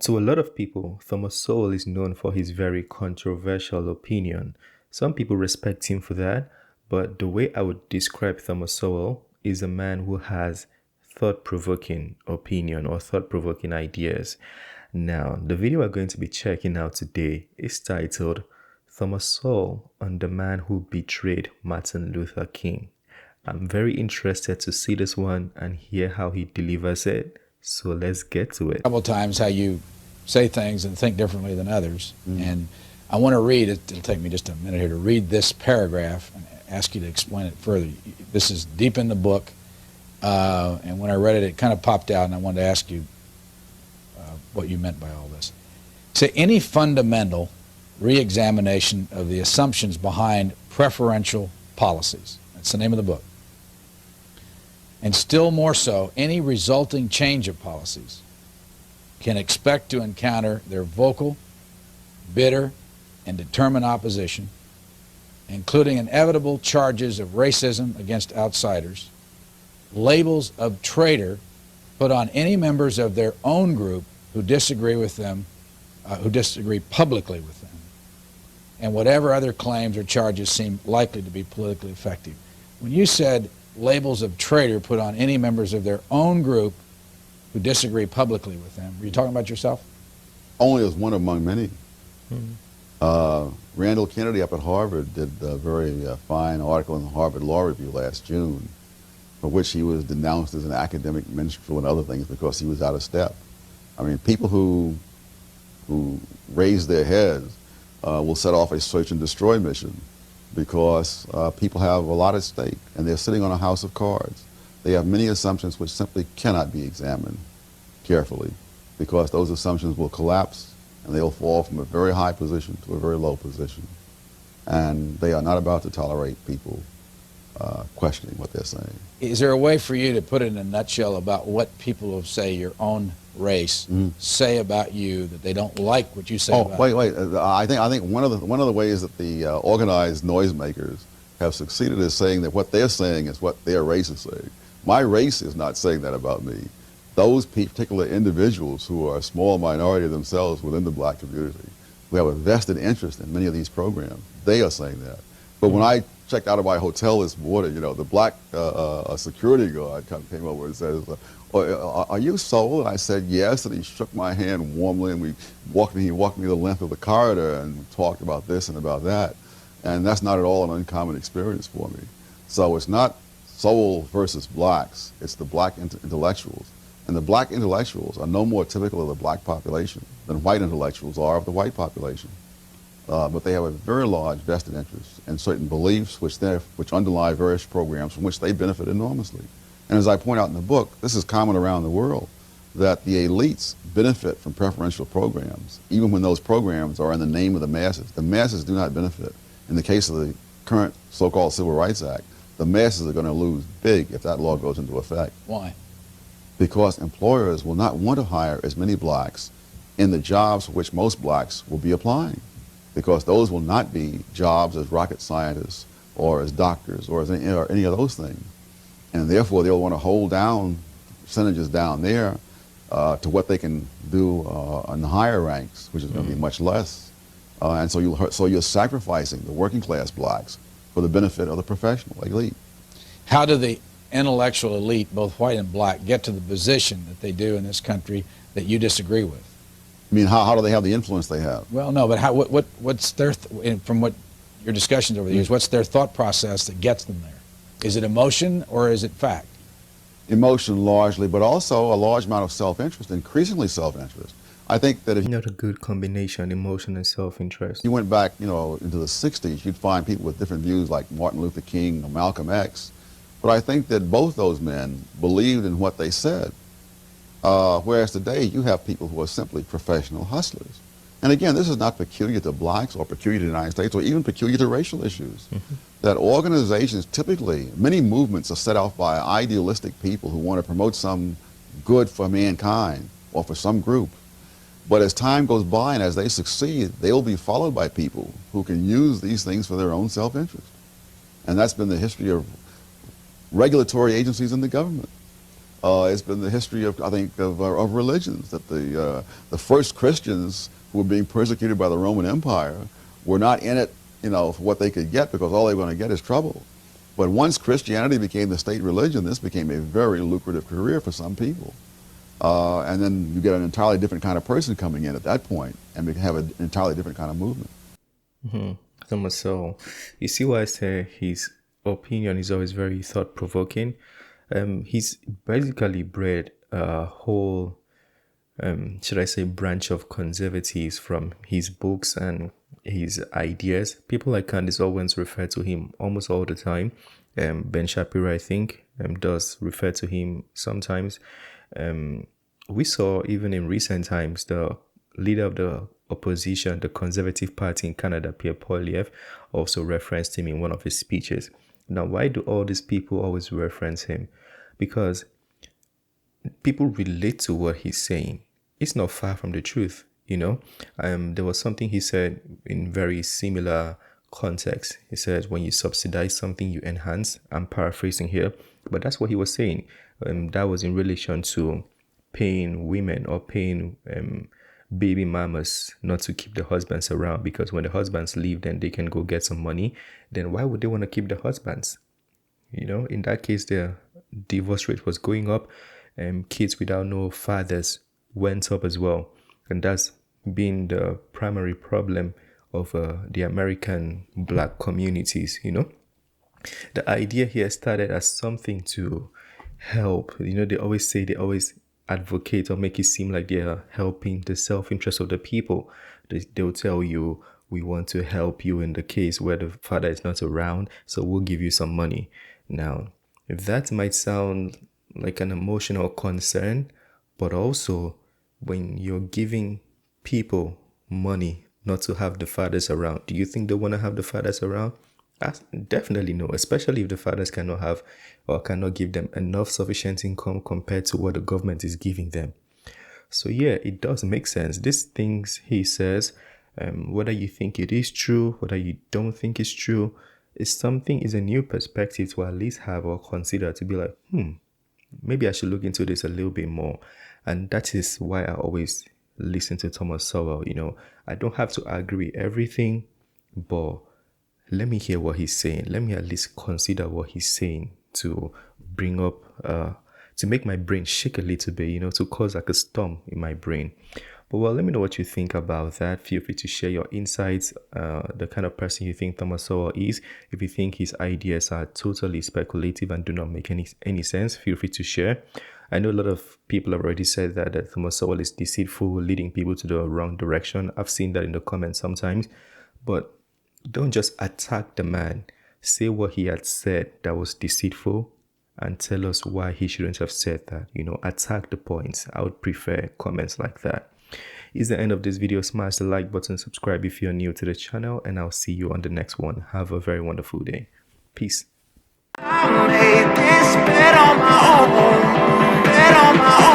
To a lot of people, Thomas Sowell is known for his very controversial opinion. Some people respect him for that, but the way I would describe Thomas Sowell is a man who has thought-provoking opinion or thought-provoking ideas. Now, the video we're going to be checking out today is titled Thomas Sowell and the Man Who Betrayed Martin Luther King. I'm very interested to see this one and hear how he delivers it. So let's get to it. Couple times how you say things and think differently than others. And I want to read it. It'll take me just a minute here to read this paragraph and ask you to explain it further. This is deep in the book, and when I read it, it kind of popped out, and I wanted to ask you what you meant by all this. To any fundamental re-examination of the assumptions behind preferential policies. That's the name of the book. And still more so, any resulting change of policies can expect to encounter their vocal, bitter, and determined opposition, including inevitable charges of racism against outsiders, labels of traitor put on any members of their own group who disagree with them, who disagree publicly with them, and whatever other claims or charges seem likely to be politically effective. When you said labels of traitor put on any members of their own group who disagree publicly with them, were you talking about yourself? Only as one among many. Randall Kennedy up at Harvard did a very fine article in the Harvard Law Review last June, for which he was denounced as an academic minstrel and other things because he was out of step. I mean, people who raise their heads will set off a search and destroy mission because people have a lot at stake and they're sitting on a house of cards. They have many assumptions which simply cannot be examined carefully because those assumptions will collapse and they'll fall from a very high position to a very low position. And they are not about to tolerate people questioning what they're saying. Is there a way for you to put it in a nutshell about what people of, say, your own race say about you that they don't like what you say about wait. I think one of the ways that the organized noisemakers have succeeded is saying that what they're saying is what their race is saying. My race is not saying that about me. Those particular individuals who are a small minority themselves within the black community, who have a vested interest in many of these programs, they are saying that. But when I checked out of my hotel this morning, you know, the black security guard came over and says, "Are you Sowell?" And I said, "Yes." And he shook my hand warmly, and he walked me the length of the corridor and talked about this and about that. And that's not at all an uncommon experience for me. So it's not Sowell versus blacks, it's the black intellectuals. And the black intellectuals are no more typical of the black population than white intellectuals are of the white population. But they have a very large vested interest in certain beliefs which underlie various programs from which they benefit enormously. And as I point out in the book, this is common around the world, that the elites benefit from preferential programs, even when those programs are in the name of the masses. The masses do not benefit. In the case of the current so-called Civil Rights Act, the masses are going to lose big if that law goes into effect. Why? Because employers will not want to hire as many blacks in the jobs for which most blacks will be applying, because those will not be jobs as rocket scientists or as doctors or as any of those things. And therefore they'll want to hold down percentages down there to what they can do in the higher ranks, which is going to be much less. And so you're sacrificing the working class blacks for the benefit of the professional elite. How do the intellectual elite, both white and black, get to the position that they do in this country that you disagree with? I mean, how do they have the influence they have? Well, no, but what's their, from what your discussions over the years, what's their thought process that gets them there? Is it emotion or is it fact? Emotion largely, but also a large amount of self-interest, increasingly self-interest. I think that if Not a good combination, emotion and self-interest. you went back, into the 60s, you'd find people with different views like Martin Luther King or Malcolm X. But I think that both those men believed in what they said. Whereas today you have people who are simply professional hustlers. And again, this is not peculiar to blacks or peculiar to the United States or even peculiar to racial issues. That organizations typically, many movements are set off by idealistic people who want to promote some good for mankind or for some group. But as time goes by and as they succeed, they'll be followed by people who can use these things for their own self-interest. And that's been the history of regulatory agencies in the government. It's been the history of, I think, of religions, that the first Christians who were being persecuted by the Roman Empire were not in it, for what they could get, because all they were going to get is trouble. But once Christianity became the state religion, this became a very lucrative career for some people. And then you get an entirely different kind of person coming in at that point, and we can have an entirely different kind of movement. Thomas Sowell, you see why I say his opinion is always very thought-provoking. He's basically bred a whole, should I say, branch of conservatives from his books and his ideas. People like Candace Owens refer to him almost all the time. Ben Shapiro, I think, does refer to him sometimes. We saw even in recent times the leader of the opposition, the Conservative Party in Canada, Pierre Poilievre, also referenced him in one of his speeches. Now, why do all these people always reference him? Because people relate to what he's saying. It's not far from the truth, There was something he said in very similar context. He said, when you subsidize something, you enhance. I'm paraphrasing here, but that's what he was saying. That was in relation to paying women or paying baby mamas not to keep the husbands around, because when the husbands leave, then they can go get some money. Then why would they want to keep the husbands? In that case, the divorce rate was going up, and kids without no fathers went up as well. And that's been the primary problem of the American black communities, The idea here started as something to help. They always advocate or make it seem like they're helping the self-interest of the people. They'll tell you, we want to help you in the case where the father is not around, so we'll give you some money. Now, if that might sound like an emotional concern, but also when you're giving people money not to have the fathers around, do you think they want to have the fathers around? Definitely no, especially if the fathers cannot have or cannot give them enough sufficient income compared to what the government is giving them. So yeah, it does make sense. These things he says, whether you think it is true, whether you don't think it's true, is a new perspective to at least have or consider, to be like, maybe I should look into this a little bit more. And that is why I always listen to Thomas Sowell. I don't have to agree with everything, but let me hear what he's saying. Let me at least consider what he's saying to bring up, to make my brain shake a little bit, to cause like a storm in my brain. But well, let me know what you think about that. Feel free to share your insights, the kind of person you think Thomas Sowell is. If you think his ideas are totally speculative and do not make any sense, feel free to share. I know a lot of people have already said that Thomas Sowell is deceitful, leading people to the wrong direction. I've seen that in the comments sometimes. But don't just attack the man. Say what he had said that was deceitful and tell us why he shouldn't have said that. Attack the points. I would prefer comments like that. It's the end of this video. Smash the like button, subscribe if you're new to the channel, and I'll see you on the next one. Have a very wonderful day. Peace. I made this bed on my own, bed on my own.